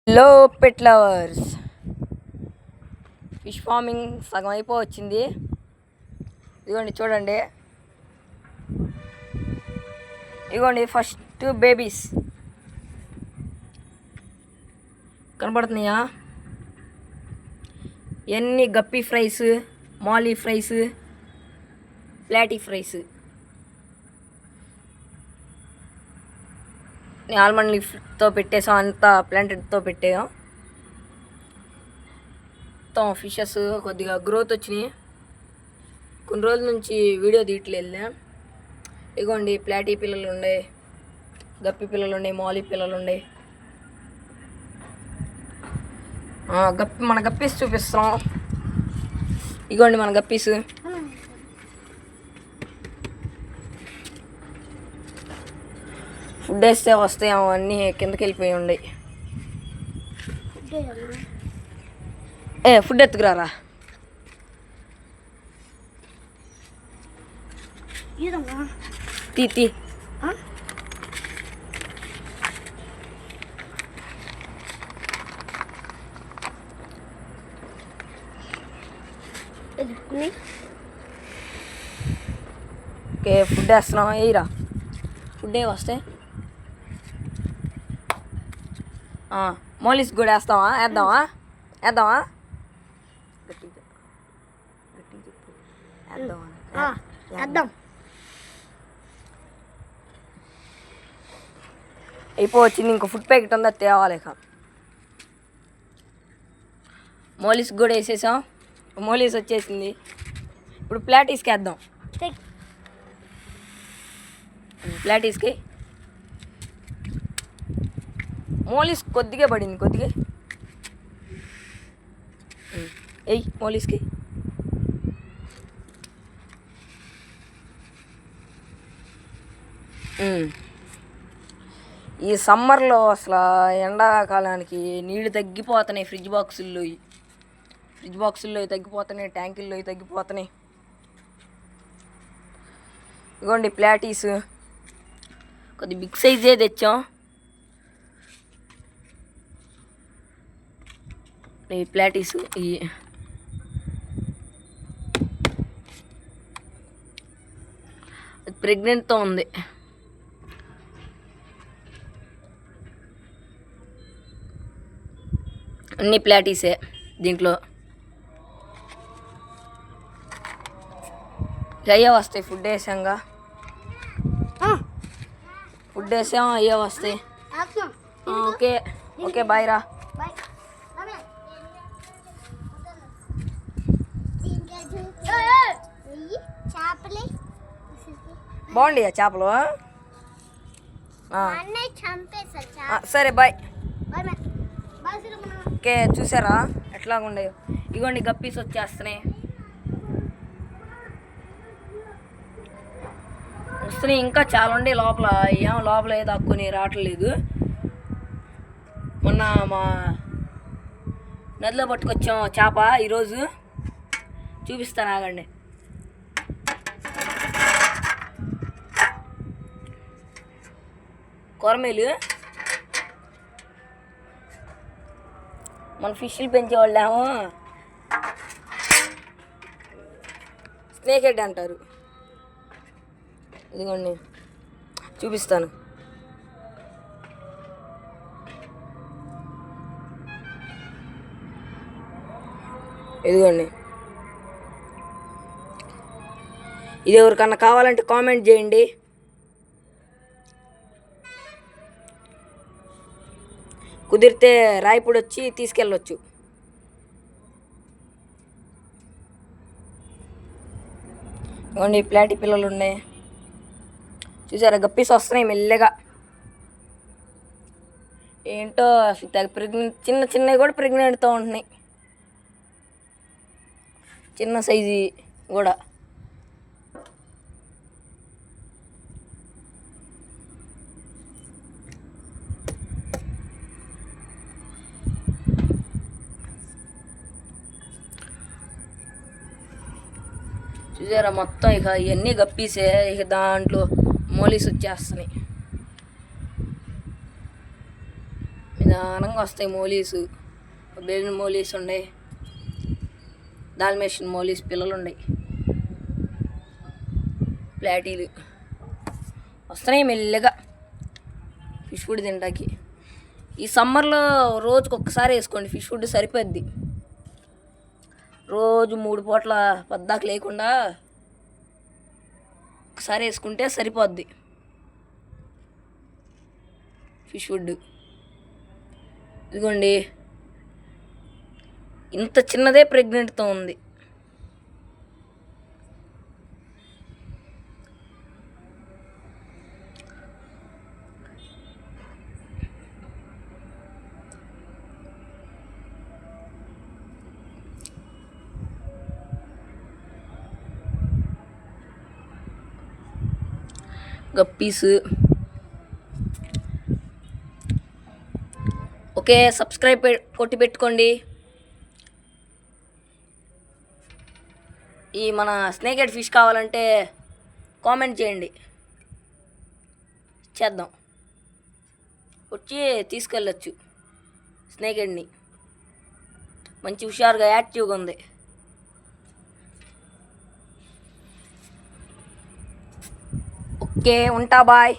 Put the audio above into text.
Hello pet lovers, fish farming సగం అయిపోవచ్చింది. ఇదిగోండి చూడండి, ఇదిగోండి ఫస్ట్ బేబీస్ కనబడుతున్నాయా? ఎన్ని గప్పీ ఫ్రైస్, మాలీ ఫ్రైస్, ప్లాటీ ఫ్రైస్, ఆల్మండ్ లీఫ్తో పెట్టేసాం, అంతా ప్లాంటెడ్తో పెట్టాం. మొత్తం ఫిషెస్ కొద్దిగా గ్రోత్ వచ్చినాయి. కొన్ని రోజుల నుంచి వీడియో తీయట్లేదు. ఇగోండి ప్లాటీ పిల్లలు ఉండే, గప్పి పిల్లలు ఉన్నాయి, మాలీ పిల్లలు ఉన్నాయి. మన గప్పీస్ చూపిస్తాం. ఇగోండి మన గప్పీస్. ఫుడ్ వేస్తే వస్తాయి, అవన్నీ కిందకి వెళ్ళిపోయి ఉన్నాయి. ఫుడ్ ఎత్తుకురారా. తీ ఓకే, ఫుడ్ వేస్తున్నాం. వేయరా, ఫుడ్ ఏ వస్తే మోలీస్ కూడా వేస్తావా? వేద్దామా? వేద్దాం. అయిపోవచ్చింది, ఇంకో ఫుడ్ ప్యాకెట్ ఉందా తేవాలి. మోలీస్ కూడా వేసేసాం. మోలీస్ వచ్చేసింది. ఇప్పుడు ప్లాటీస్కి వేద్దాం. ప్లాటీస్కి మోలీస్ కొద్దిగా పడింది, కొద్దిగా ఎయ్ మోలీస్కి. ఈ సమ్మర్లో అసలు ఎండాకాలానికి నీళ్ళు తగ్గిపోతున్నాయి. ఫ్రిడ్జ్ బాక్సుల్లో తగ్గిపోతున్నాయి, ట్యాంకుల్లో తగ్గిపోతున్నాయి. ఇదిగోండి ప్లాటీస్, కొద్ది బిగ్ సైజే తెచ్చాం. ఈ ప్లాటీస్ ప్రెగ్నెంట్తో ఉంది. అన్ని ప్లాటీసే దీంట్లో. అయ్యే వస్తాయి, ఫుడ్ వేసాంగా. ఫుడ్ వేసాం, అయ్యే వస్తాయి. ఓకే బాయ్ రా. బాగుండి చేపలు. సరే బాయ్. ఓకే, చూసారా ఎట్లాగుండయో? ఇగోండి గప్పీస్ వస్తున్నాయి. ఇంకా చాలా ఉండే లోపల. లోపల ఏదో దాక్కుని రావట్లేదు. మొన్న మా నదిలో పట్టుకొచ్చాం చేప, ఈరోజు చూపిస్తాను, ఆగండి. కొరమేలు, మన ఫిష్లు పెంచేవాళ్ళేమో స్నేక్ హెడ్ అంటారు. ఇదిగోండి చూపిస్తాను. ఇదిగోండి, ఇది ఎవరికన్నా కావాలంటే కామెంట్ చేయండి. కుదిరితే రాయపూడి వచ్చి తీసుకెళ్ళొచ్చు. ఇవ్వండి ప్లాటీ పిల్లలు ఉన్నాయి, చూసారా? గప్పీస్ వస్తున్నాయి మెల్లగా. ఏంటో అసలు ప్రెగ్నెంట్, చిన్నవి కూడా ప్రెగ్నెంట్తో ఉంటున్నాయి. చిన్న సైజు కూడా. చూసారా మొత్తం? ఇక ఇవన్నీ గప్పీసే. ఇక దాంట్లో మోలీస్ వచ్చేస్తున్నాయి. నిదానంగా వస్తాయి మోలీసు. బెలూన్ మోలీస్ ఉన్నాయి, దాల్మేషన్ మోలీస్ పిల్లలు ఉన్నాయి, ప్లాటీలు వస్తున్నాయి మెల్లగా ఫిష్ ఫుడ్ తింటాకి. ఈ సమ్మర్లో రోజుకి ఒక్కసారి వేసుకోండి ఫిష్ ఫుడ్ సరిపోద్ది. రోజు 3 పూట్ల పద్దాకు లేకుండా ఒకసారి వేసుకుంటే సరిపోద్ది ఫిష్ ఫుడ్. ఇదిగోండి, ఇంత చిన్నదే ప్రెగ్నెంట్తో ఉంది. గప్పీస్. ఓకే, సబ్స్క్రైబ్ కొట్టి పెట్టుకోండి. ఈ మన స్నేక్ హెడ్ ఫిష్ కావాలంటే కామెంట్ చేయండి, చేద్దాం, వచ్చి తీసుకెళ్ళచ్చు. స్నేక్ హెడ్ని మంచి హుషారుగా యాక్టివ్గా ఉంది. ఓకే, ఉంటా, బాయ్.